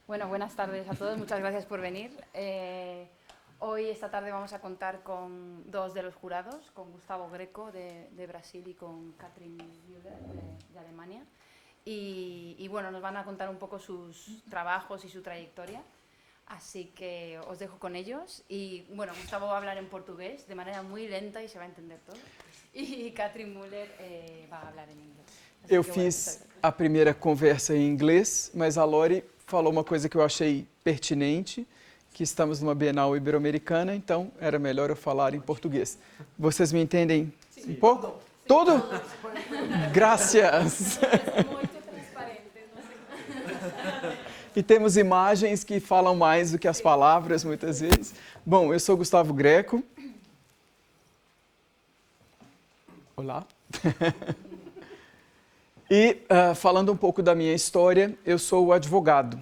Bueno, buenas tardes a todos, muchas gracias por venir. Hoy, esta tarde, vamos a contar con dos de los jurados, con Gustavo Greco de Brasil y con Katrin Müller de Alemania. Y bueno, nos van a contar un poco sus trabajos y su trayectoria. Así que os dejo con ellos. Y bueno, Gustavo va a hablar en portugués de manera muy lenta y se va a entender todo. Y Katrin Müller va a hablar en inglés. Así Eu que, fiz a primeira conversa em inglês, mas a Lori falou uma coisa que eu achei pertinente, que estamos numa Bienal Ibero-Americana, então era melhor eu falar em português. Vocês me entendem um pouco? Tudo? Graças! Muito transparente. E temos imagens que falam mais do que as palavras, muitas vezes. Bom, eu sou Gustavo Greco. Olá. E falando um pouco da minha história, eu sou o advogado.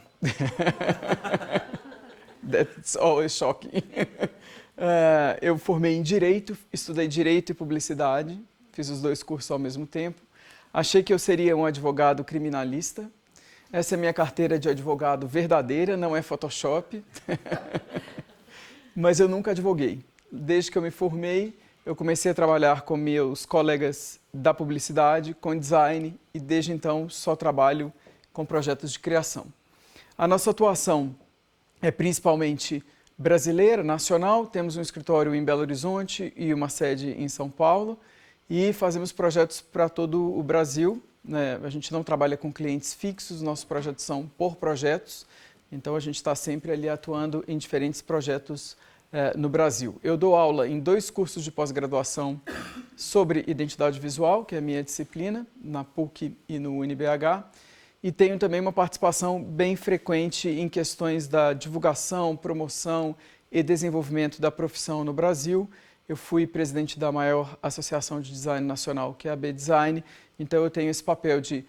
That's always shocking. Eu formei em Direito, estudei Direito e Publicidade, fiz os dois cursos ao mesmo tempo. Achei que eu seria um advogado criminalista. Essa é a minha carteira de advogado verdadeira, não é Photoshop. Mas eu nunca advoguei. Desde que eu me formei, eu comecei a trabalhar com meus colegas da publicidade, com design, e desde então só trabalho com projetos de criação. A nossa atuação é principalmente brasileira, nacional. Temos um escritório em Belo Horizonte e uma sede em São Paulo e fazemos projetos para todo o Brasil, né? A gente não trabalha com clientes fixos, nossos projetos são por projetos, então a gente está sempre ali atuando em diferentes projetos no Brasil. Eu dou aula em 2 cursos de pós-graduação sobre identidade visual, que é a minha disciplina, na PUC e no UniBH, e tenho também uma participação bem frequente em questões da divulgação, promoção e desenvolvimento da profissão no Brasil. Eu fui presidente da maior associação de design nacional, que é a B-Design, então eu tenho esse papel de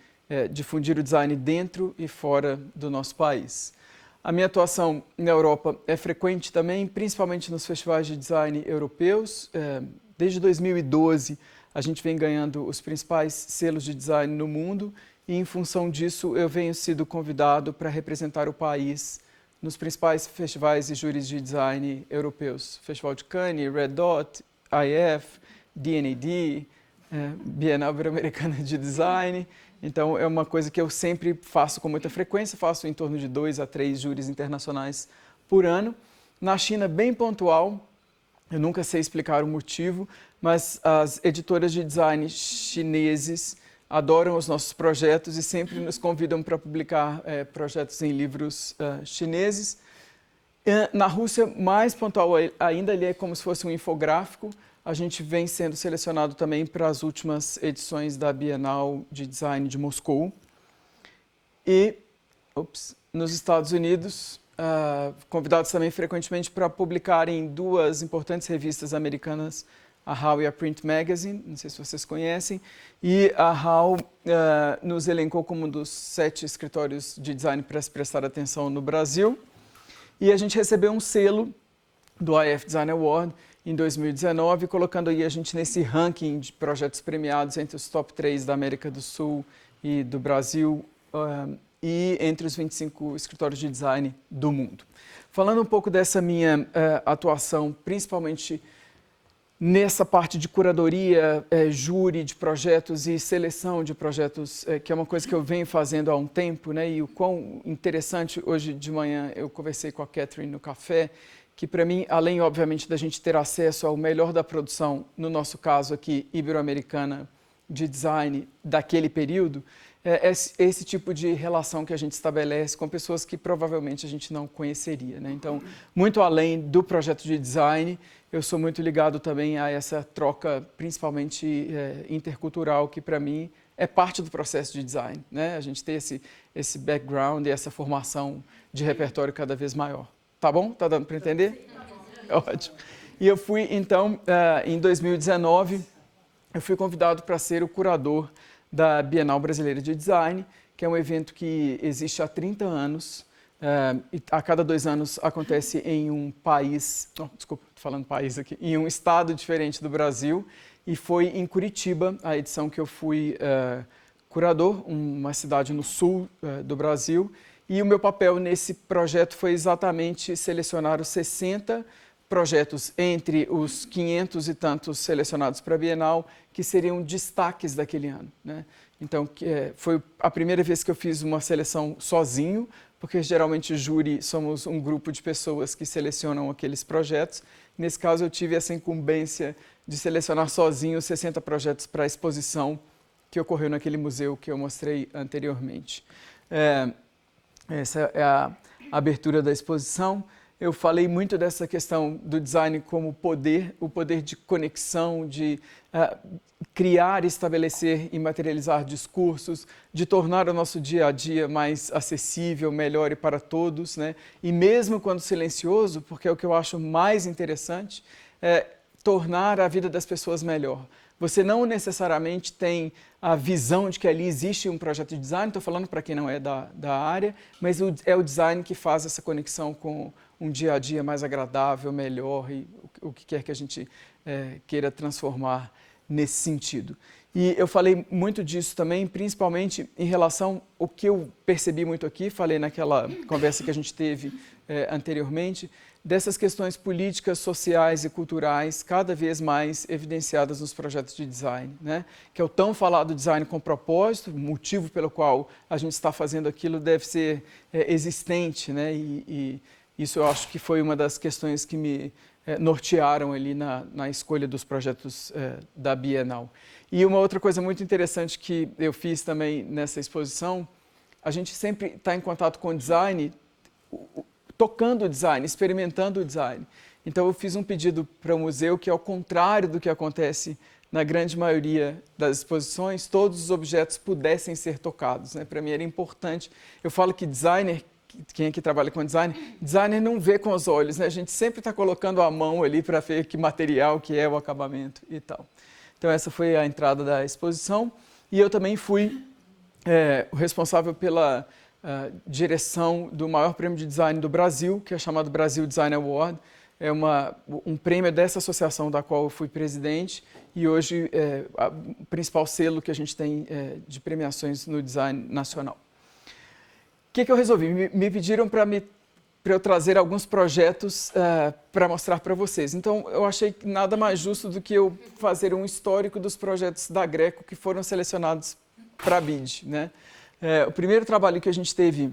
difundir o design dentro e fora do nosso país. A minha atuação na Europa é frequente também, principalmente nos festivais de design europeus. Desde 2012, a gente vem ganhando os principais selos de design no mundo e, em função disso, eu venho sido convidado para representar o país nos principais festivais e júris de design europeus. Festival de Cannes, Red Dot, IF, D&AD, Bienal Ibero-Americana de Design. Então, é uma coisa que eu sempre faço com muita frequência, faço em torno de 2 a 3 júris internacionais por ano. Na China, bem pontual, eu nunca sei explicar o motivo, mas as editoras de design chineses adoram os nossos projetos e sempre nos convidam para publicar projetos em livros chineses. Na Rússia, mais pontual ainda, ele é como se fosse um infográfico. A gente vem sendo selecionado também para as últimas edições da Bienal de Design de Moscou. E, nos Estados Unidos, convidados também frequentemente para publicar em 2 importantes revistas americanas, a How e a Print Magazine, não sei se vocês conhecem, e a How nos elencou como um dos 7 escritórios de design para se prestar atenção no Brasil. E a gente recebeu um selo do IF Design Award em 2019, colocando aí a gente nesse ranking de projetos premiados entre os top 3 da América do Sul e do Brasil e entre os 25 escritórios de design do mundo. Falando um pouco dessa minha atuação, principalmente nessa parte de curadoria, júri de projetos e seleção de projetos, que é uma coisa que eu venho fazendo há um tempo, né? E o quão interessante, hoje de manhã eu conversei com a Katrin no café, que para mim, além obviamente da gente ter acesso ao melhor da produção, no nosso caso aqui, ibero-americana, de design daquele período, é esse tipo de relação que a gente estabelece com pessoas que provavelmente a gente não conheceria, né? Então, muito além do projeto de design, eu sou muito ligado também a essa troca, principalmente intercultural, que para mim é parte do processo de design, né? A gente tem esse background e essa formação de repertório cada vez maior. Tá bom? Tá dando para entender? Sim, ótimo. E eu fui, então, em 2019, eu fui convidado para ser o curador da Bienal Brasileira de Design, que é um evento que existe há 30 anos. E a cada 2 anos acontece em um país, desculpa, estou falando país aqui, em um estado diferente do Brasil. E foi em Curitiba, a edição que eu fui curador, uma cidade no sul do Brasil. E o meu papel nesse projeto foi exatamente selecionar os 60 projetos entre os 500 e tantos selecionados para a Bienal, que seriam destaques daquele ano, né? Então, foi a primeira vez que eu fiz uma seleção sozinho, porque geralmente o júri somos um grupo de pessoas que selecionam aqueles projetos. Nesse caso, eu tive essa incumbência de selecionar sozinho 60 projetos para a exposição que ocorreu naquele museu que eu mostrei anteriormente. Essa é a abertura da exposição. Eu falei muito dessa questão do design como poder, o poder de conexão, de criar, estabelecer e materializar discursos, de tornar o nosso dia a dia mais acessível, melhor e para todos, né? E mesmo quando silencioso, porque é o que eu acho mais interessante, tornar a vida das pessoas melhor. Você não necessariamente tem a visão de que ali existe um projeto de design, estou falando para quem não é da área, mas é o design que faz essa conexão com um dia a dia mais agradável, melhor e o que quer que a gente queira transformar nesse sentido. E eu falei muito disso também, principalmente em relação ao que eu percebi muito aqui, falei naquela conversa que a gente teve anteriormente, dessas questões políticas, sociais e culturais cada vez mais evidenciadas nos projetos de design, né? Que é o tão falado design com propósito, o motivo pelo qual a gente está fazendo aquilo deve ser existente, né? E isso eu acho que foi uma das questões que me nortearam ali na escolha dos projetos da Bienal. E uma outra coisa muito interessante que eu fiz também nessa exposição, a gente sempre está em contato com o design, tocando o design, experimentando o design. Então eu fiz um pedido para o museu que, ao contrário do que acontece na grande maioria das exposições, todos os objetos pudessem ser tocados, né? Para mim era importante. Eu falo que designer, quem aqui trabalha com designer não vê com os olhos, né? A gente sempre está colocando a mão ali para ver que material que é o acabamento e tal. Então essa foi a entrada da exposição e eu também fui o responsável pela direção do maior prêmio de design do Brasil, que é chamado Brasil Design Award. É um prêmio dessa associação da qual eu fui presidente e hoje é o principal selo que a gente tem de premiações no design nacional. O que eu resolvi? Me pediram para eu trazer alguns projetos para mostrar para vocês. Então, eu achei que nada mais justo do que eu fazer um histórico dos projetos da Greco que foram selecionados para a BID, né? O primeiro trabalho que a gente teve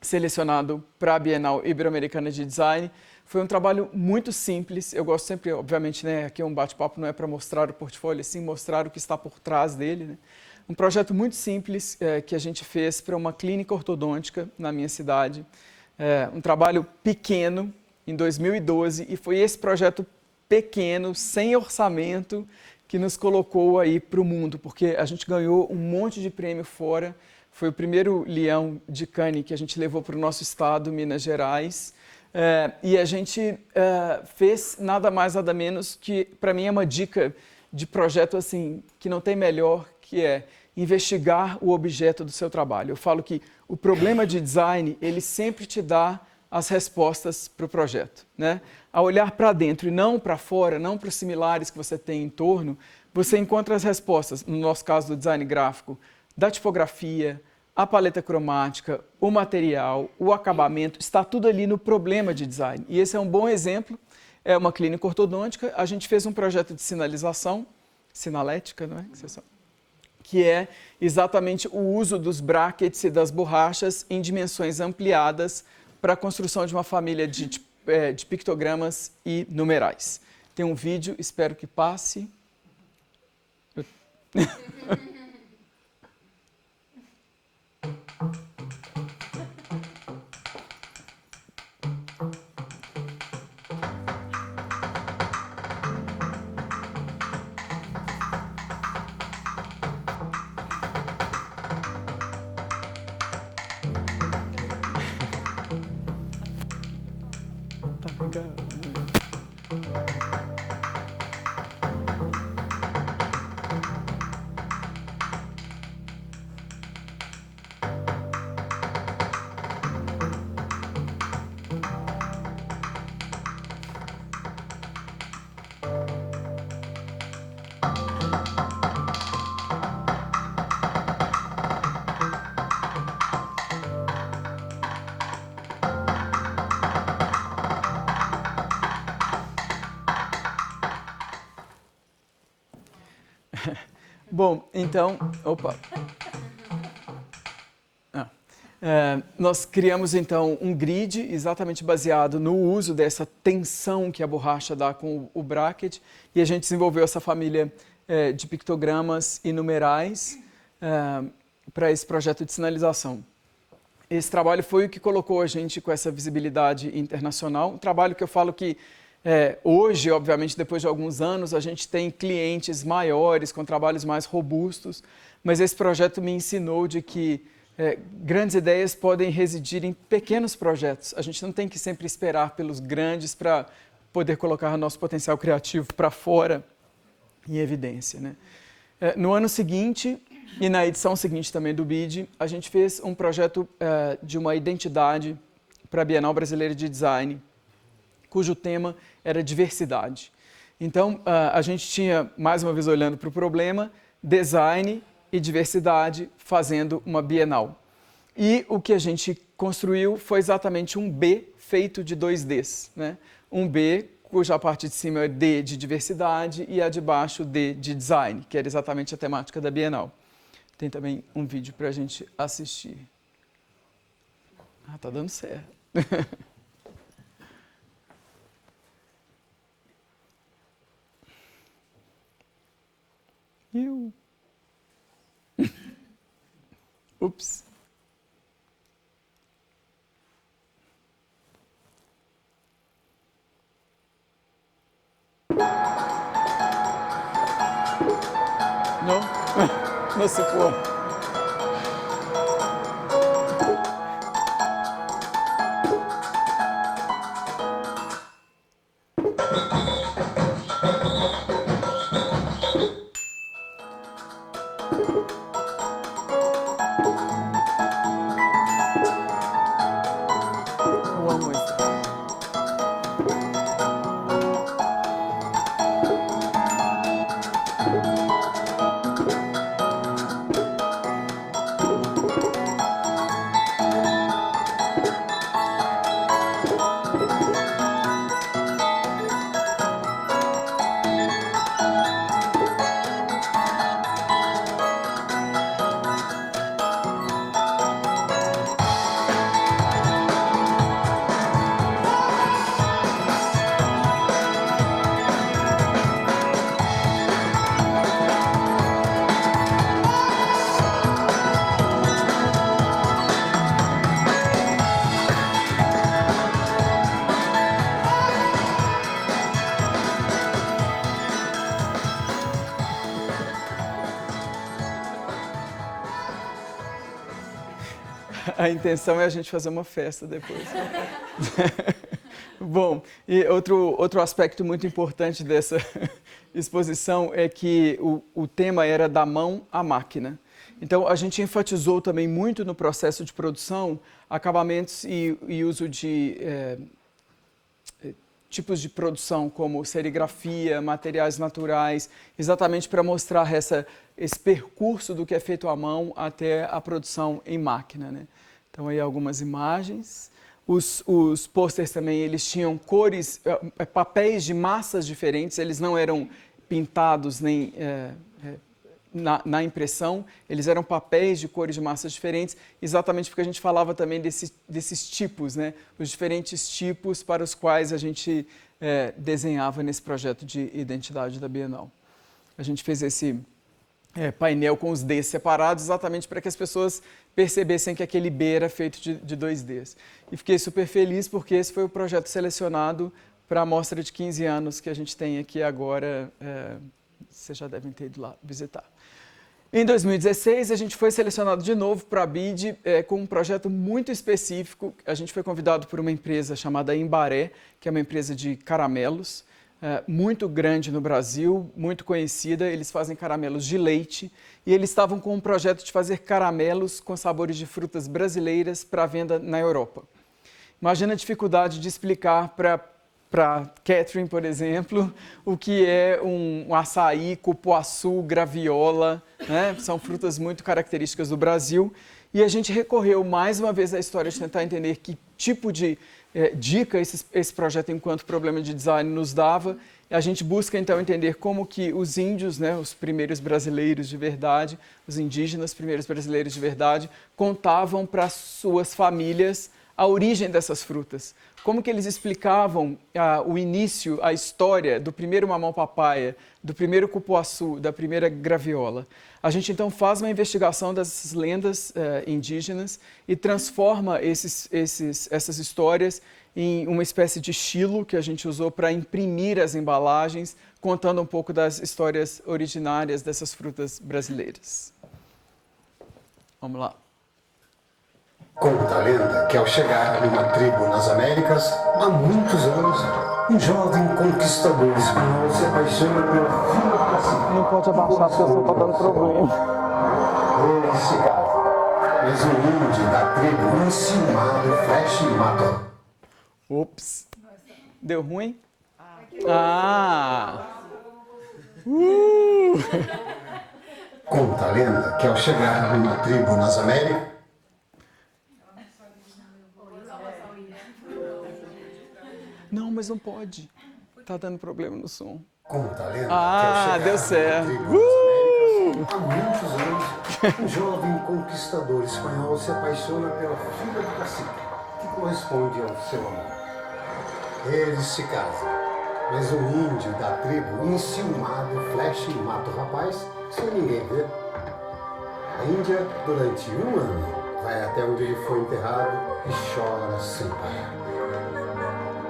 selecionado para a Bienal Ibero-Americana de Design foi um trabalho muito simples. Eu gosto sempre, obviamente, né, aqui é um bate-papo, não é para mostrar o portfólio, sim mostrar o que está por trás dele, né? Um projeto muito simples que a gente fez para uma clínica ortodôntica na minha cidade. Um trabalho pequeno, em 2012, e foi esse projeto pequeno, sem orçamento, que nos colocou aí para o mundo, porque a gente ganhou um monte de prêmio fora. Foi o primeiro Leão de Cannes que a gente levou para o nosso estado, Minas Gerais, e a gente fez nada mais, nada menos que, para mim, é uma dica de projeto assim, que não tem melhor, que é investigar o objeto do seu trabalho. Eu falo que o problema de design, ele sempre te dá as respostas para o projeto, né? Ao olhar para dentro e não para fora, não para os similares que você tem em torno, você encontra as respostas, no nosso caso do design gráfico, da tipografia, a paleta cromática, o material, o acabamento, está tudo ali no problema de design. E esse é um bom exemplo, é uma clínica ortodôntica, a gente fez um projeto de sinalização, sinalética, não é? Que é exatamente o uso dos brackets e das borrachas em dimensões ampliadas para a construção de uma família de pictogramas e numerais. Tem um vídeo, espero que passe. Bom, então, nós criamos então um grid exatamente baseado no uso dessa tensão que a borracha dá com o bracket e a gente desenvolveu essa família de pictogramas e numerais para esse projeto de sinalização. Esse trabalho foi o que colocou a gente com essa visibilidade internacional, um trabalho que eu falo que hoje, obviamente, depois de alguns anos, a gente tem clientes maiores, com trabalhos mais robustos, mas esse projeto me ensinou de que grandes ideias podem residir em pequenos projetos. A gente não tem que sempre esperar pelos grandes para poder colocar nosso potencial criativo para fora em evidência, né? No ano seguinte, e na edição seguinte também do BID, a gente fez um projeto de uma identidade para a Bienal Brasileira de Design, cujo tema era diversidade. Então, a gente tinha, mais uma vez olhando para o problema, design e diversidade fazendo uma Bienal. E o que a gente construiu foi exatamente um B feito de 2Ds, né? Um B cuja parte de cima é D de diversidade e a de baixo D de design, que era exatamente a temática da Bienal. Tem também um vídeo para a gente assistir. Ah, tá dando certo. Ups. Não? Não se pode. Eu amo isso. A intenção é a gente fazer uma festa depois. Bom, e outro aspecto muito importante dessa exposição é que o tema era da mão à máquina. Então, a gente enfatizou também muito no processo de produção acabamentos e uso de tipos de produção como serigrafia, materiais naturais, exatamente para mostrar esse percurso do que é feito à mão até a produção em máquina, né? Então, aí algumas imagens. Os pôsteres também, eles tinham cores, papéis de massas diferentes, eles não eram pintados nem na impressão, eles eram papéis de cores de massas diferentes, exatamente porque a gente falava também desses tipos, né? Os diferentes tipos para os quais a gente desenhava nesse projeto de identidade da Bienal. A gente fez esse painel com os Ds separados, exatamente para que as pessoas percebessem que aquele B era feito de 2Ds. E fiquei super feliz porque esse foi o projeto selecionado para a amostra de 15 anos que a gente tem aqui agora. Vocês já devem ter ido lá visitar. Em 2016, a gente foi selecionado de novo para a BID com um projeto muito específico. A gente foi convidado por uma empresa chamada Embaré, que é uma empresa de caramelos, muito grande no Brasil, muito conhecida. Eles fazem caramelos de leite e eles estavam com um projeto de fazer caramelos com sabores de frutas brasileiras para venda na Europa. Imagina a dificuldade de explicar para Catherine, por exemplo, o que é um açaí, cupuaçu, graviola, né? São frutas muito características do Brasil. E a gente recorreu mais uma vez à história de tentar entender que tipo de dica esse projeto enquanto problema de design nos dava. E a gente busca então entender como que os índios, né, os primeiros brasileiros de verdade, os indígenas primeiros brasileiros de verdade, contavam para suas famílias a origem dessas frutas. Como que eles explicavam o início, a história do primeiro mamão-papaya, do primeiro cupuaçu, da primeira graviola. A gente então faz uma investigação dessas lendas indígenas e transforma essas histórias em uma espécie de estilo que a gente usou para imprimir as embalagens, contando um pouco das histórias originárias dessas frutas brasileiras. Vamos lá. Conta a lenda que ao chegar numa tribo nas Américas, há muitos anos, um jovem conquistador espanhol se apaixona pela filha do cacique. Não pode abaixar porque o som está dando problema. Ele se casa, mas um índio da tribo enciumado flecha e mata. Ops. Deu ruim? Conta a lenda que ao chegar numa tribo nas Américas, Não, mas não pode. Tá dando problema no som. conta a lenda que ao chegar deu certo. numa tribo nas Américas, há muitos anos, um jovem conquistador espanhol se apaixona pela filha do cacique, que corresponde ao seu amor. Eles se casam, mas um índio da tribo, enciumado, flecha e mata o rapaz sem ninguém ver. A Índia, durante um ano, vai até onde ele foi enterrado e chora sem parar.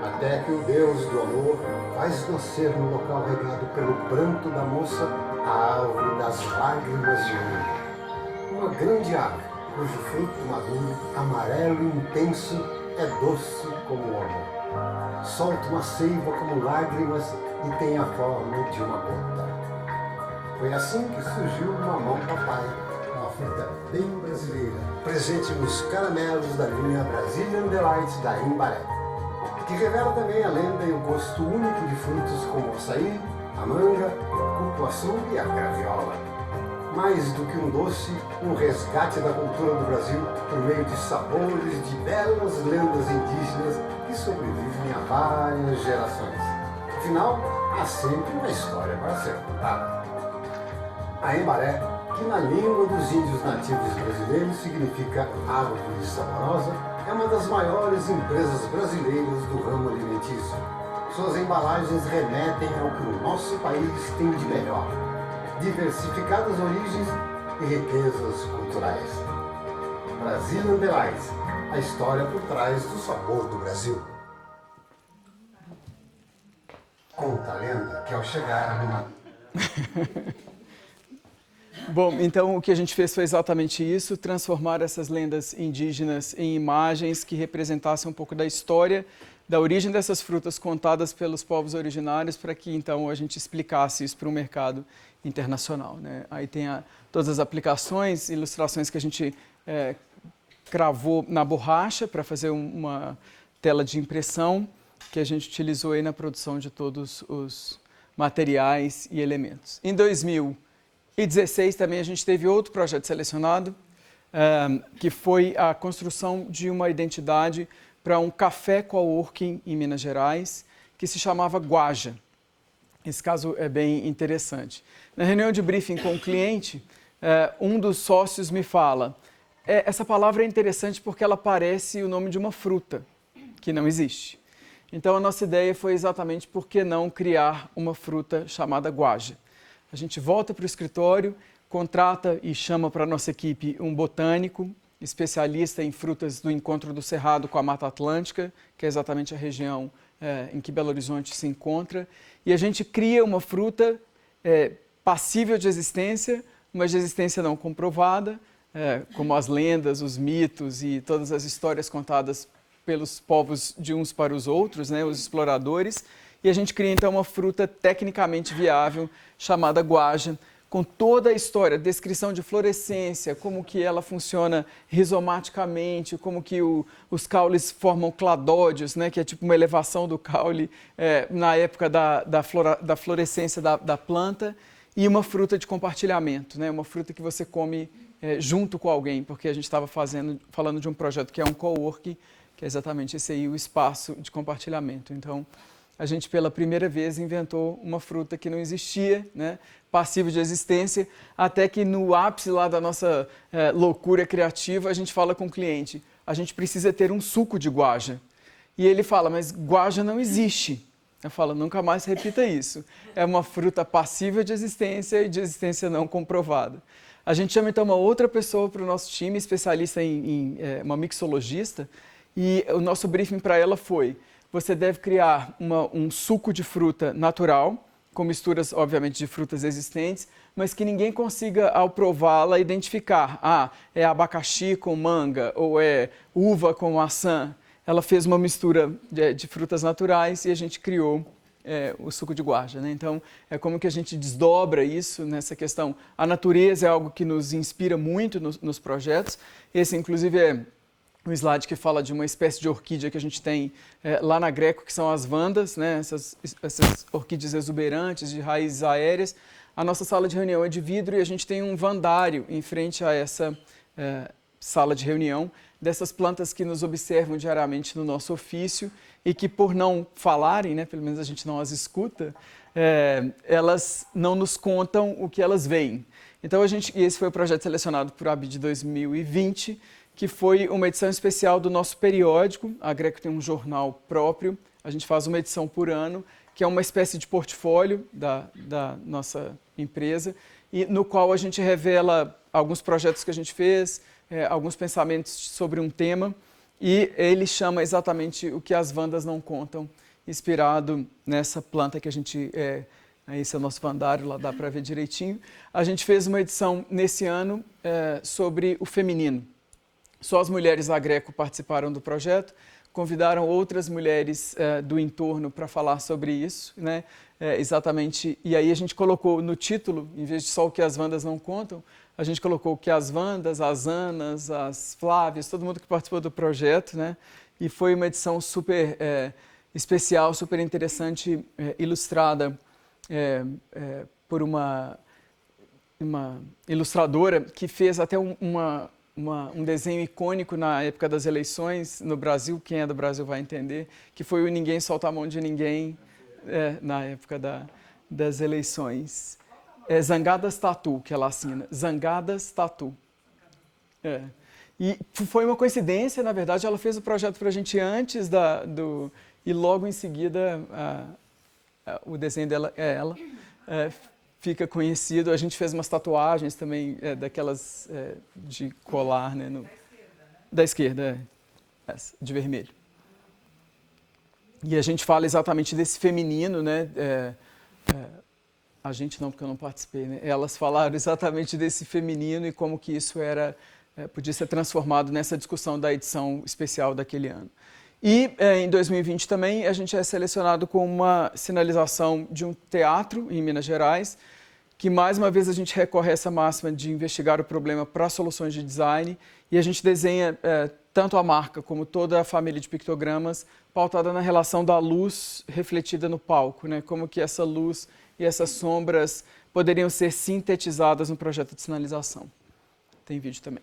Até que o Deus do amor faz nascer no local regado pelo pranto da moça a árvore das lágrimas de ouro. Uma grande árvore, cujo fruto maduro, amarelo e intenso, é doce como o amor. Solta uma seiva como lágrimas e tem a forma de uma gota. Foi assim que surgiu o mamão-papai, uma fruta bem brasileira, presente nos caramelos da linha Brazilian Delight da Embaré, que revela também a lenda e o gosto único de frutos como o açaí, a manga, o cupuaçu e a graviola. Mais do que um doce, um resgate da cultura do Brasil por meio de sabores de belas lendas indígenas que sobrevivem há várias gerações. Afinal, há sempre uma história para ser contada. A Embaré, que na língua dos índios nativos brasileiros significa árvore saborosa, é uma das maiores empresas brasileiras do ramo alimentício. Suas embalagens remetem ao que o nosso país tem de melhor: diversificadas origens e riquezas culturais. Brazilian Delight, a história por trás do sabor do Brasil. Conta a lenda que ao chegar numa... Bom, então o que a gente fez foi exatamente isso, transformar essas lendas indígenas em imagens que representassem um pouco da história, da origem dessas frutas contadas pelos povos originários, para que então a gente explicasse isso para o mercado internacional, né? Aí tem todas as aplicações, ilustrações que a gente cravou na borracha para fazer uma tela de impressão, que a gente utilizou aí na produção de todos os materiais e elementos. Em 2016 também a gente teve outro projeto selecionado, que foi a construção de uma identidade para um café coworking em Minas Gerais, que se chamava Guaja. Esse caso é bem interessante. Na reunião de briefing com o cliente, um dos sócios me fala: essa palavra é interessante porque ela parece o nome de uma fruta, que não existe. Então a nossa ideia foi exatamente por que não criar uma fruta chamada Guaja. A gente volta para o escritório, contrata e chama para a nossa equipe um botânico, especialista em frutas do encontro do Cerrado com a Mata Atlântica, que é exatamente a região em que Belo Horizonte se encontra, e a gente cria uma fruta passível de existência, mas de existência não comprovada, como as lendas, os mitos e todas as histórias contadas pelos povos de uns para os outros, né, os exploradores, e a gente cria então uma fruta tecnicamente viável chamada Guaja, com toda a história, descrição de florescência, como que ela funciona rizomaticamente, como que os caules formam cladódios, né, que é tipo uma elevação do caule na época da florescência da planta, e uma fruta de compartilhamento, né, uma fruta que você come junto com alguém, porque a gente estava falando de um projeto que é um coworking, que é exatamente esse aí, o espaço de compartilhamento. Então, a gente pela primeira vez inventou uma fruta que não existia, né, passiva de existência, até que no ápice lá da nossa loucura criativa, a gente fala com o cliente, a gente precisa ter um suco de guaja. E ele fala, mas guaja não existe. Eu falo, nunca mais repita isso. É uma fruta passiva de existência e de existência não comprovada. A gente chama então uma outra pessoa para o nosso time, especialista em uma mixologista, e o nosso briefing para ela foi, você deve criar um suco de fruta natural, com misturas, obviamente, de frutas existentes, mas que ninguém consiga, ao prová-la, identificar. É abacaxi com manga, ou é uva com maçã. Ela fez uma mistura de frutas naturais e a gente criou o suco de guaja, né? Então, é como que a gente desdobra isso nessa questão. A natureza é algo que nos inspira muito nos projetos. Esse, inclusive, é um slide que fala de uma espécie de orquídea que a gente tem lá na Greco, que são as vandas, né? Essas orquídeas exuberantes de raízes aéreas. A nossa sala de reunião é de vidro e a gente tem um vandário em frente a essa sala de reunião, dessas plantas que nos observam diariamente no nosso ofício e que, por não falarem, né, pelo menos a gente não as escuta, elas não nos contam o que elas veem. Então, e esse foi o projeto selecionado por ABID 2020, que foi uma edição especial do nosso periódico. A Greco tem um jornal próprio, a gente faz uma edição por ano, que é uma espécie de portfólio da nossa empresa, e no qual a gente revela alguns projetos que a gente fez, alguns pensamentos sobre um tema, e ele chama exatamente o que as vandas não contam, inspirado nessa planta que a gente... esse é o nosso vandário, lá dá para ver direitinho. A gente fez uma edição nesse ano sobre o feminino. Só as mulheres da Greco participaram do projeto, convidaram outras mulheres do entorno para falar sobre isso, né? Exatamente. E aí a gente colocou no título, em vez de só o que as vandas não contam, a gente colocou o que as vandas, as Anas, as Flávias, todo mundo que participou do projeto, né? E foi uma edição super especial, super interessante, ilustrada por uma ilustradora que fez até um desenho icônico na época das eleições no Brasil, quem é do Brasil vai entender, que foi o Ninguém Solta a Mão de Ninguém na época das eleições. Zangadas Tatu, que ela assina. Zangadas Tatu. E foi uma coincidência, na verdade, ela fez o projeto para a gente antes e logo em seguida o desenho dela fica conhecido. A gente fez umas tatuagens também, daquelas de colar, né? Da esquerda, essa, de vermelho. E a gente fala exatamente desse feminino, né? A gente não, porque eu não participei, né? Elas falaram exatamente desse feminino e como que isso podia ser transformado nessa discussão da edição especial daquele ano. E em 2020 também a gente é selecionado com uma sinalização de um teatro em Minas Gerais, que mais uma vez a gente recorre a essa máxima de investigar o problema para soluções de design, e a gente desenha tanto a marca como toda a família de pictogramas pautada na relação da luz refletida no palco, né? Como que essa luz e essas sombras poderiam ser sintetizadas no projeto de sinalização. Tem vídeo também.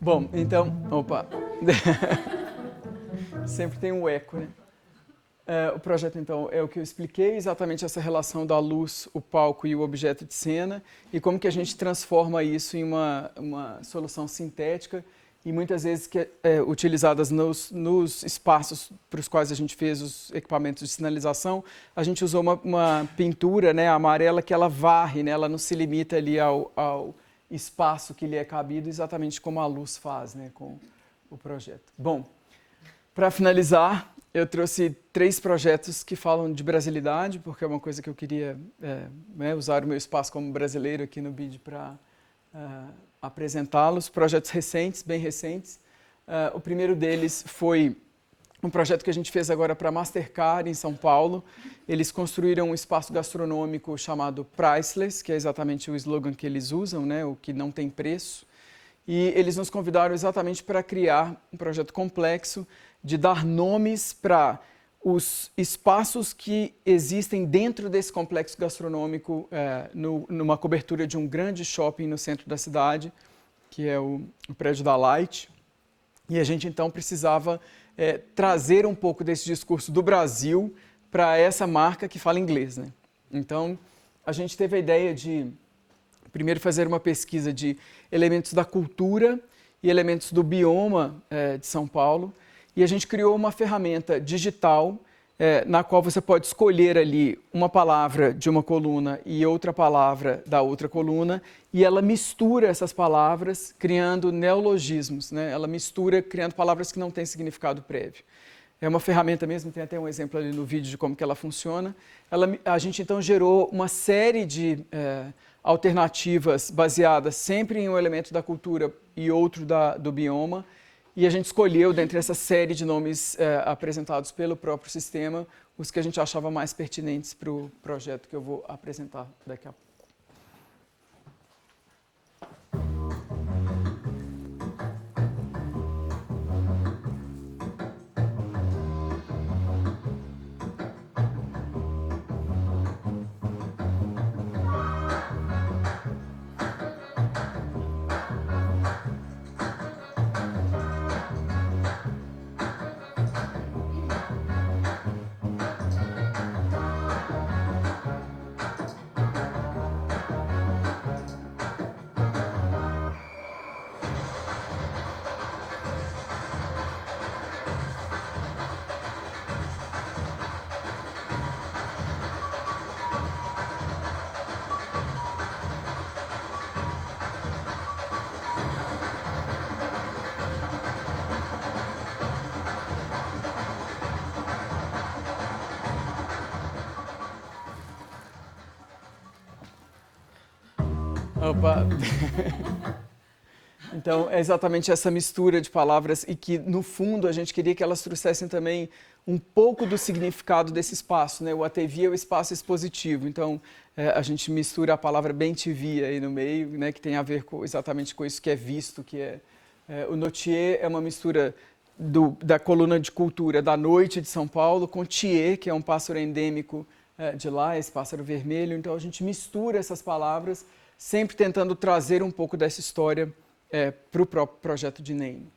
Bom, então, opa, sempre tem um eco, né? O projeto, então, é o que eu expliquei, exatamente essa relação da luz, o palco e o objeto de cena, e como que a gente transforma isso em uma solução sintética e muitas vezes utilizadas nos espaços para os quais a gente fez os equipamentos de sinalização. A gente usou uma pintura, né, amarela, que ela varre, né, ela não se limita ali ao espaço que lhe é cabido, exatamente como a luz faz, né, com o projeto. Bom, para finalizar, eu trouxe 3 projetos que falam de brasilidade, porque é uma coisa que eu queria usar o meu espaço como brasileiro aqui no BID para apresentá-los. Projetos recentes, bem recentes. O primeiro deles foi um projeto que a gente fez agora para a Mastercard em São Paulo. Eles construíram um espaço gastronômico chamado Priceless, que é exatamente o slogan que eles usam, né? O que não tem preço. E eles nos convidaram exatamente para criar um projeto complexo de dar nomes para os espaços que existem dentro desse complexo gastronômico, numa cobertura de um grande shopping no centro da cidade, que é o prédio da Light. E a gente então precisava trazer um pouco desse discurso do Brasil para essa marca que fala inglês, né? Então, a gente teve a ideia de primeiro fazer uma pesquisa de elementos da cultura e elementos do bioma de São Paulo, e a gente criou uma ferramenta digital na qual você pode escolher ali uma palavra de uma coluna e outra palavra da outra coluna, e ela mistura essas palavras criando neologismos, né? Ela mistura criando palavras que não têm significado prévio. É uma ferramenta mesmo, tem até um exemplo ali no vídeo de como que ela funciona. A gente então gerou uma série de alternativas baseadas sempre em um elemento da cultura e outro do bioma, e a gente escolheu, dentre essa série de nomes apresentados pelo próprio sistema, os que a gente achava mais pertinentes para o projeto que eu vou apresentar daqui a pouco. Opa! Então, é exatamente essa mistura de palavras e que, no fundo, a gente queria que elas trouxessem também um pouco do significado desse espaço, né? O ATV é o espaço expositivo, então a gente mistura a palavra bem-te-vi aí no meio, né? Que tem a ver exatamente com isso que é visto, que o Notier é uma mistura da coluna de cultura da noite de São Paulo com Thier, que é um pássaro endêmico de lá, esse pássaro vermelho, então a gente mistura essas palavras sempre tentando trazer um pouco dessa história para o próprio projeto de name.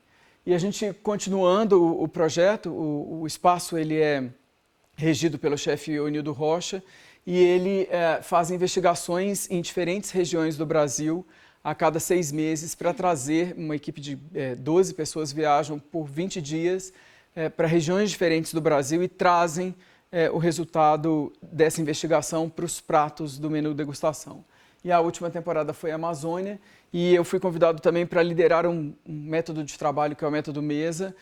E a gente, continuando o projeto, o espaço ele é regido pelo chefe Onildo Rocha e ele faz investigações em diferentes regiões do Brasil a cada 6 meses para trazer uma equipe de 12 pessoas viajam por 20 dias para regiões diferentes do Brasil e trazem o resultado dessa investigação para os pratos do menu degustação. E a última temporada foi a Amazônia, e eu fui convidado também para liderar um método de trabalho que é o método Mesa.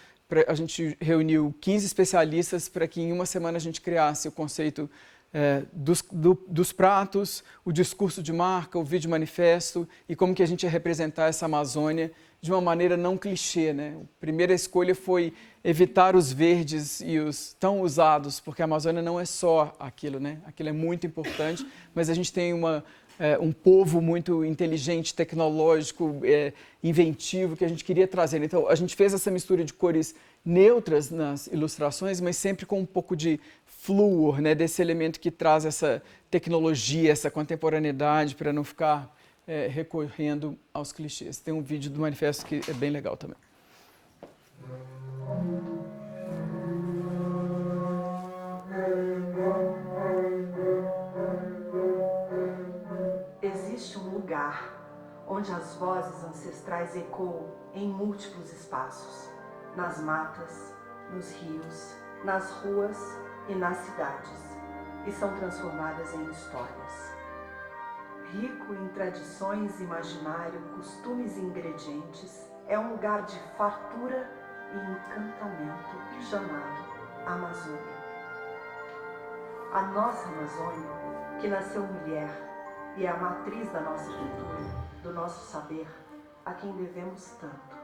A gente reuniu 15 especialistas para que em uma semana a gente criasse o conceito dos pratos, o discurso de marca, o vídeo manifesto e como que a gente ia representar essa Amazônia de uma maneira não clichê, né? A primeira escolha foi evitar os verdes e os tão usados, porque a Amazônia não é só aquilo, né? Aquilo é muito importante, mas a gente tem um povo muito inteligente, tecnológico, inventivo, que a gente queria trazer. Então, a gente fez essa mistura de cores neutras nas ilustrações, mas sempre com um pouco de flúor, né, desse elemento que traz essa tecnologia, essa contemporaneidade, para não ficar recorrendo aos clichês. Tem um vídeo do manifesto que é bem legal também. Existe um lugar onde as vozes ancestrais ecoam em múltiplos espaços, nas matas, nos rios, nas ruas e nas cidades, e são transformadas em histórias. Rico em tradições, imaginário, costumes e ingredientes, é um lugar de fartura e encantamento chamado Amazônia. A nossa Amazônia, que nasceu mulher e é a matriz da nossa cultura, do nosso saber, a quem devemos tanto.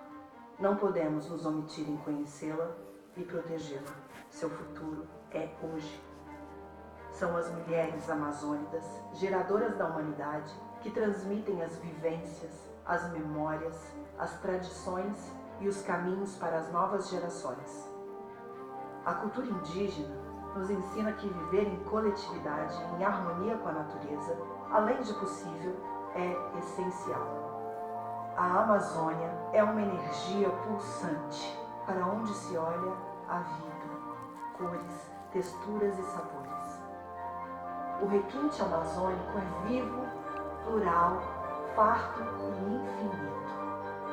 Não podemos nos omitir em conhecê-la e protegê-la. Seu futuro é hoje. São as mulheres amazônidas, geradoras da humanidade, que transmitem as vivências, as memórias, as tradições e os caminhos para as novas gerações. A cultura indígena nos ensina que viver em coletividade, em harmonia com a natureza, além de possível, é essencial. A Amazônia é uma energia pulsante, para onde se olha a vida, cores, texturas e sabores. O requinte amazônico é vivo, plural, farto e infinito.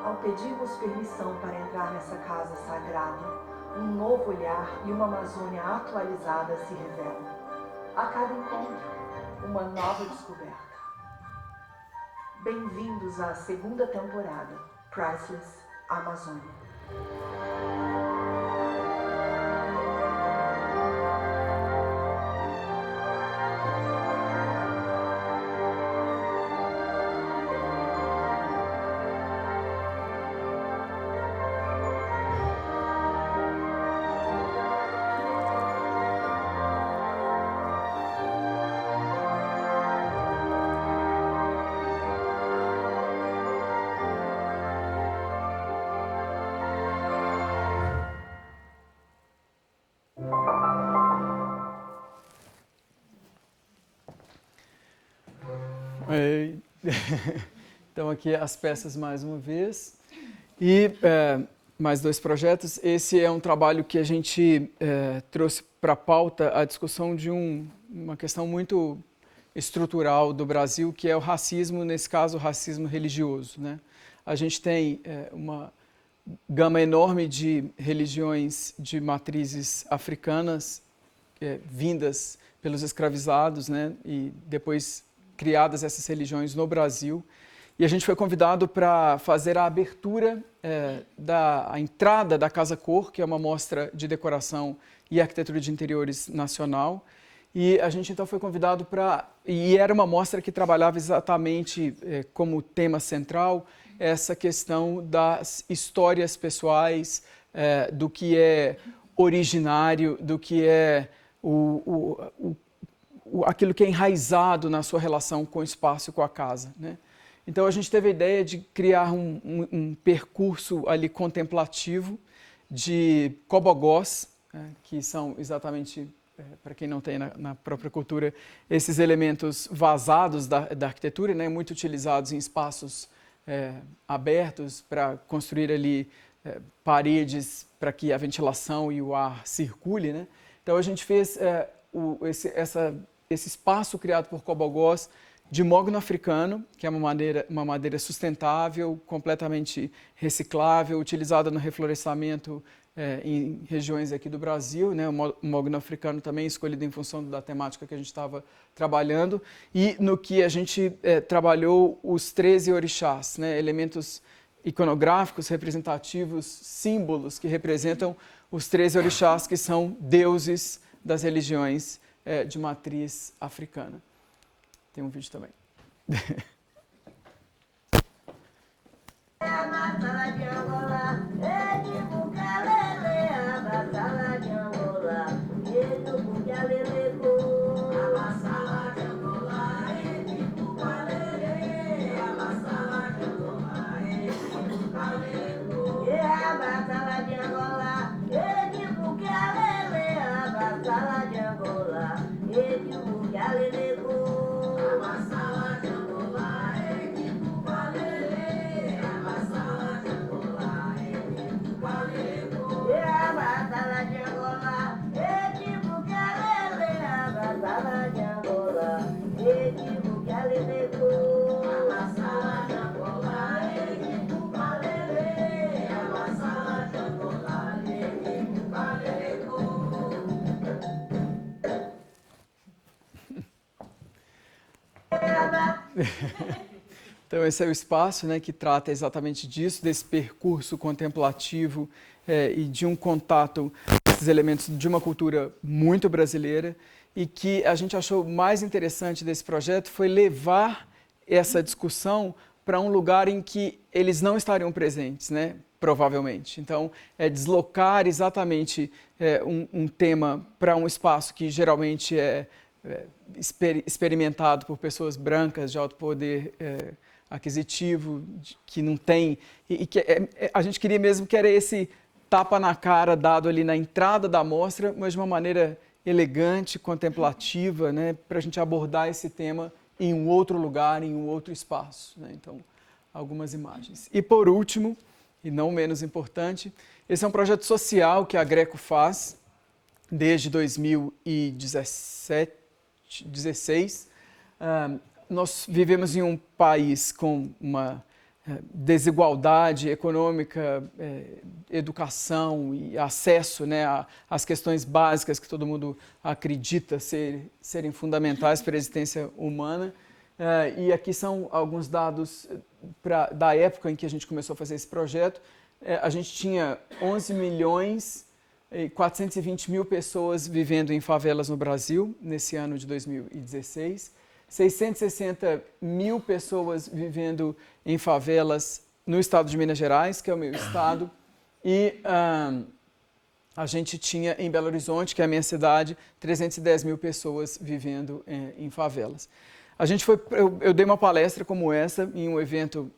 Ao pedirmos permissão para entrar nessa casa sagrada, um novo olhar e uma Amazônia atualizada se revelam. A cada encontro, uma nova descoberta. Bem-vindos à segunda temporada, Priceless Amazônia. Então aqui as peças mais uma vez e mais dois projetos. Esse é um trabalho que a gente trouxe para a pauta a discussão de uma questão muito estrutural do Brasil, que é o racismo, nesse caso o racismo religioso, né? A gente tem uma gama enorme de religiões de matrizes africanas vindas pelos escravizados, né? E depois criadas essas religiões no Brasil, e a gente foi convidado para fazer a abertura a entrada da Casa Cor, que é uma mostra de decoração e arquitetura de interiores nacional, e a gente então foi convidado e era uma mostra que trabalhava exatamente como tema central essa questão das histórias pessoais, do que é originário, do que é aquilo que é enraizado na sua relação com o espaço e com a casa, né? Então a gente teve a ideia de criar um percurso ali contemplativo de cobogós, que são exatamente, para quem não tem na própria cultura, esses elementos vazados da arquitetura, né, muito utilizados em espaços abertos para construir ali paredes para que a ventilação e o ar circule, né? Então a gente fez esse espaço criado por cobogós de mogno africano, que é uma madeira sustentável, completamente reciclável, utilizada no reflorestamento em regiões aqui do Brasil, né? O mogno africano também escolhido em função da temática que a gente estava trabalhando, e no que a gente trabalhou os 13 orixás, né? Elementos iconográficos, representativos, símbolos que representam os 13 orixás, que são deuses das religiões de matriz africana. Tem um vídeo também. Então esse é o espaço, né, que trata exatamente disso, desse percurso contemplativo e de um contato esses elementos de uma cultura muito brasileira, e que a gente achou mais interessante desse projeto foi levar essa discussão para um lugar em que eles não estariam presentes, né? Provavelmente. Então, deslocar exatamente um tema para um espaço que geralmente é experimentado por pessoas brancas de alto poder aquisitivo, que não tem... E que a gente queria mesmo que era esse tapa na cara dado ali na entrada da mostra, mas de uma maneira elegante, contemplativa, né, para a gente abordar esse tema em um outro lugar, em um outro espaço, né? Então, algumas imagens. E por último, e não menos importante, esse é um projeto social que a Greco faz desde 2016. Nós vivemos em um país com uma desigualdade econômica, educação e acesso, né, às questões básicas que todo mundo acredita serem fundamentais para a existência humana. E aqui são alguns dados da época em que a gente começou a fazer esse projeto. A gente tinha 11 milhões e 420 mil pessoas vivendo em favelas no Brasil, nesse ano de 2016. 660 mil pessoas vivendo em favelas no estado de Minas Gerais, que é o meu estado, e a gente tinha em Belo Horizonte, que é a minha cidade, 310 mil pessoas vivendo em favelas. Eu dei uma palestra como essa em um evento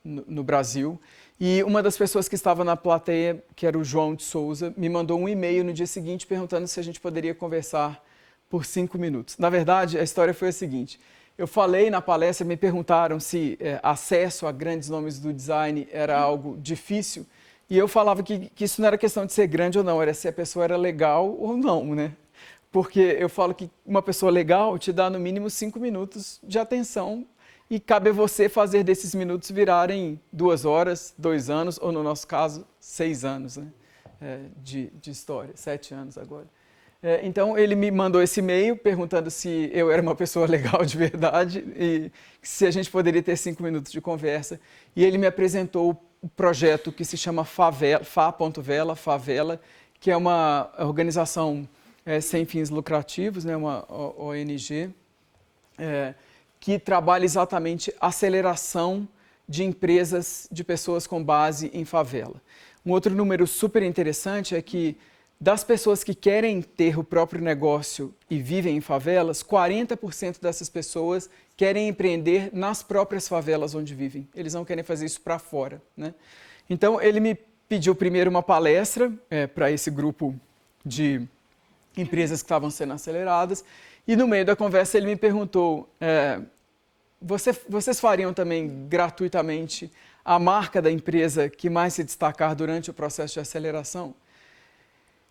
no Brasil, e uma das pessoas que estava na plateia, que era o João de Souza, me mandou um e-mail no dia seguinte perguntando se a gente poderia conversar por 5 minutos. Na verdade, a história foi a seguinte: eu falei na palestra, me perguntaram se acesso a grandes nomes do design era algo difícil, e eu falava que isso não era questão de ser grande ou não, era se a pessoa era legal ou não, né? Porque eu falo que uma pessoa legal te dá no mínimo 5 minutos de atenção, e cabe a você fazer desses minutos virarem 2 horas, 2 anos, ou no nosso caso, 6 anos, né? De história, 7 anos agora. Então, ele me mandou esse e-mail perguntando se eu era uma pessoa legal de verdade e se a gente poderia ter 5 minutos de conversa. E ele me apresentou o projeto que se chama Fa.Vela, Favela, que é uma organização sem fins lucrativos, né, uma ONG, que trabalha exatamente a aceleração de empresas de pessoas com base em favela. Um outro número super interessante é que das pessoas que querem ter o próprio negócio e vivem em favelas, 40% dessas pessoas querem empreender nas próprias favelas onde vivem. Eles não querem fazer isso para fora, né? Então, ele me pediu primeiro uma palestra para esse grupo de empresas que estavam sendo aceleradas, e no meio da conversa ele me perguntou, vocês fariam também gratuitamente a marca da empresa que mais se destacar durante o processo de aceleração?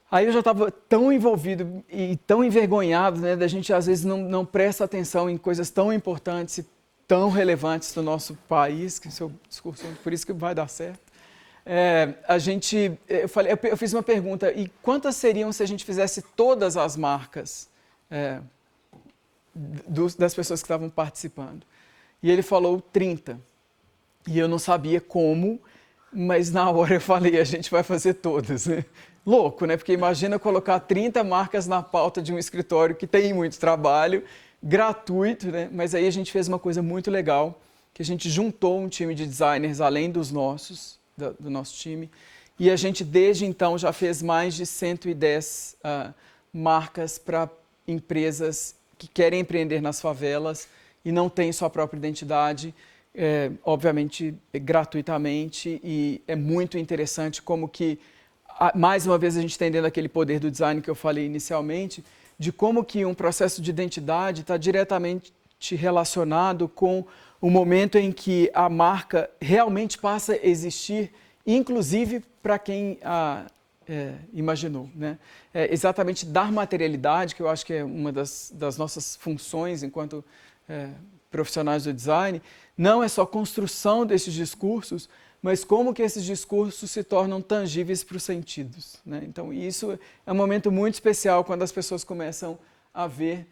Aí eu já estava tão envolvido e tão envergonhado, né, da gente às vezes não presta atenção em coisas tão importantes e tão relevantes do nosso país, que seu discurso, por isso que vai dar certo. Eu fiz uma pergunta: e quantas seriam se a gente fizesse todas as marcas das pessoas que estavam participando? E ele falou 30. E eu não sabia como, mas na hora eu falei: a gente vai fazer todas, né? Louco, né? Porque imagina colocar 30 marcas na pauta de um escritório que tem muito trabalho, gratuito, né? Mas aí a gente fez uma coisa muito legal, que a gente juntou um time de designers além dos nossos, do nosso time, e a gente desde então já fez mais de 110 marcas para empresas que querem empreender nas favelas e não têm sua própria identidade, obviamente gratuitamente, e é muito interessante como que mais uma vez a gente entendendo aquele poder do design que eu falei inicialmente, de como que um processo de identidade está diretamente relacionado com o momento em que a marca realmente passa a existir, inclusive para quem a imaginou, né? Exatamente dar materialidade, que eu acho que é uma das nossas funções enquanto profissionais do design, não é só construção desses discursos, mas como que esses discursos se tornam tangíveis para os sentidos, né? Então, isso é um momento muito especial quando as pessoas começam a ver.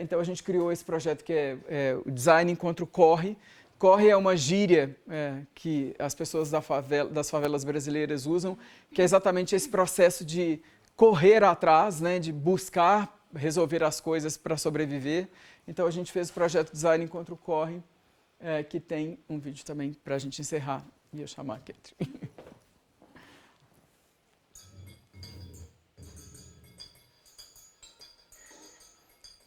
Então, a gente criou esse projeto que é o Design Encontra o Corre. Corre é uma gíria que as pessoas das favelas brasileiras usam, que é exatamente esse processo de correr atrás, né, de buscar resolver as coisas para sobreviver. Então a gente fez o projeto Design Enquanto Corre, que tem um vídeo também para a gente encerrar e eu chamar a Catherine.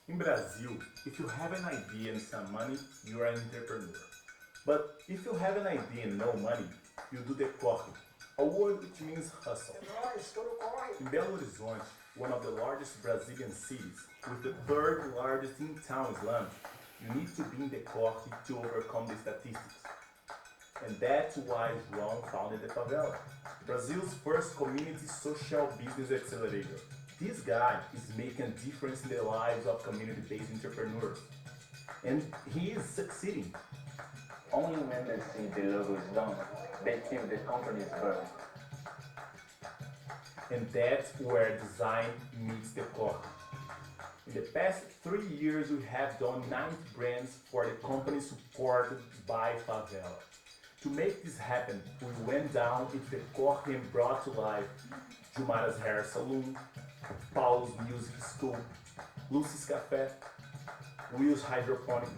In Brazil, if you have an idea and some money, you are an entrepreneur. But if you have an idea and no money, you do the corre, a word which means hustle. In Belo Horizonte, one of the largest Brazilian cities, with the third largest in-town Islam, you need to be in the corre to overcome the statistics. And that's why João founded the Favela, Brazil's first community social business accelerator. This guy is making a difference in the lives of community-based entrepreneurs. And he is succeeding. Only when they see the logo is done, they feel the company is birth. And that's where design meets the core. In the past 3 years, we have done 90 brands for the company supported by Favela. To make this happen, we went down into the core and brought to life Jumara's Hair Salon, Paulo's Music School, Lucy's Café, Will's Hydroponics,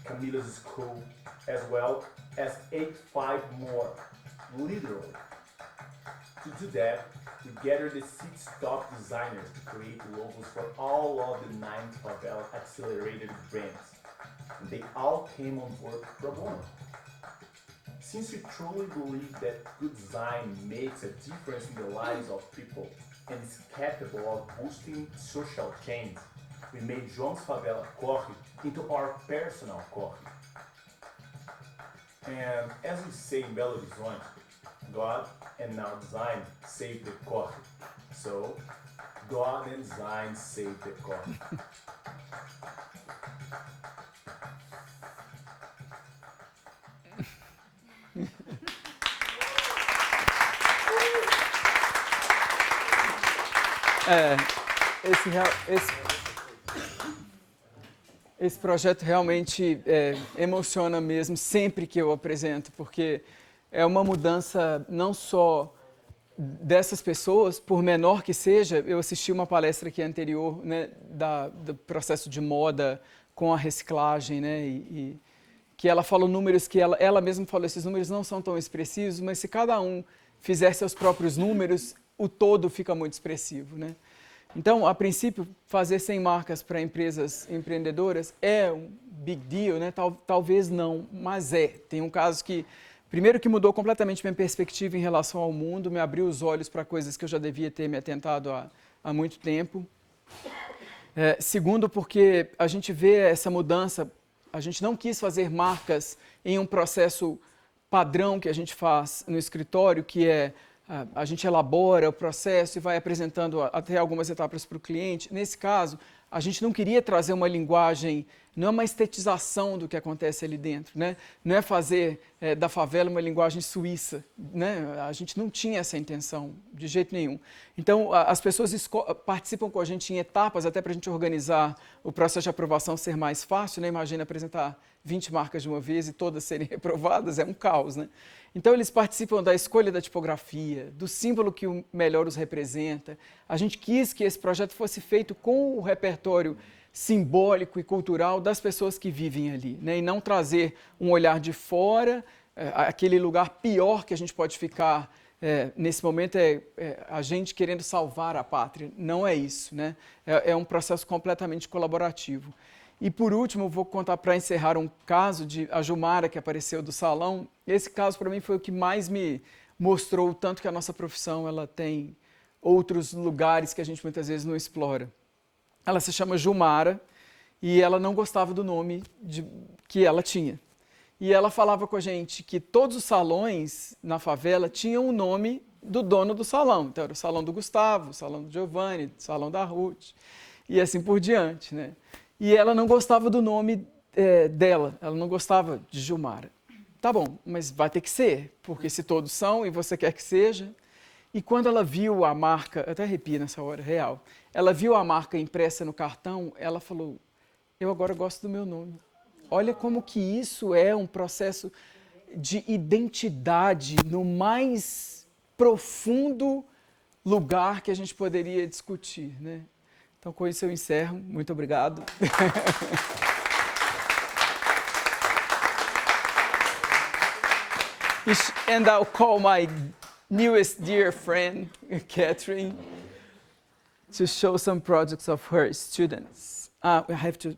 Camila's School, as well as 85 more, literally. To do that, we gathered the 6 top designers to create logos for all of the 9 Favela accelerated brands. And they all came on board pro bono. Since we truly believe that good design makes a difference in the lives of people and is capable of boosting social change, we made João's Favela Corre into our personal Corre. And as we say in Belo Horizonte, God and now design save the Corre. So, God and design save the Corre. Esse projeto realmente emociona mesmo sempre que eu apresento, porque é uma mudança não só dessas pessoas, por menor que seja. Eu assisti uma palestra aqui anterior, né, do processo de moda com a reciclagem, né, e que ela falou números que ela mesma falou, esses números não são tão expressivos, mas se cada um fizer seus próprios números, o todo fica muito expressivo, né? Então, a princípio, fazer 100 marcas para empresas empreendedoras é um big deal, né? Talvez não, mas é. Tem um caso que, primeiro, que mudou completamente minha perspectiva em relação ao mundo, me abriu os olhos para coisas que eu já devia ter me atentado há muito tempo. Segundo, porque a gente vê essa mudança, a gente não quis fazer marcas em um processo padrão que a gente faz no escritório, que é a gente elabora o processo e vai apresentando até algumas etapas para o cliente. Nesse caso, a gente não queria trazer uma linguagem, não é uma estetização do que acontece ali dentro, né? Não é fazer da favela uma linguagem suíça, né? A gente não tinha essa intenção de jeito nenhum. Então, as pessoas participam com a gente em etapas, até para a gente organizar o processo de aprovação ser mais fácil, né? Imagina apresentar 20 marcas de uma vez e todas serem reprovadas, é um caos, né? Então, eles participam da escolha da tipografia, do símbolo que melhor os representa. A gente quis que esse projeto fosse feito com o repertório simbólico e cultural das pessoas que vivem ali, né? E não trazer um olhar de fora, aquele lugar pior que a gente pode ficar nesse momento a gente querendo salvar a pátria. Não é isso, né? É um processo completamente colaborativo. E por último, vou contar para encerrar um caso de a Jumara, que apareceu do salão. Esse caso para mim foi o que mais me mostrou o tanto que a nossa profissão ela tem outros lugares que a gente muitas vezes não explora. Ela se chama Jumara e ela não gostava do nome que ela tinha. E ela falava com a gente que todos os salões na favela tinham o nome do dono do salão. Então era o salão do Gustavo, o salão do Giovanni, o salão da Ruth e assim por diante, né? E ela não gostava do nome dela, ela não gostava de Jumara. Tá bom, mas vai ter que ser, porque se todos são e você quer que seja. E quando ela viu a marca, eu até arrepio nessa hora, real, ela viu a marca impressa no cartão, ela falou, eu agora gosto do meu nome. Olha como que isso é um processo de identidade no mais profundo lugar que a gente poderia discutir, né? Então, com isso eu encerro. Muito obrigado. And I'll call my newest dear friend, Catherine, to show some projects of her students. I have to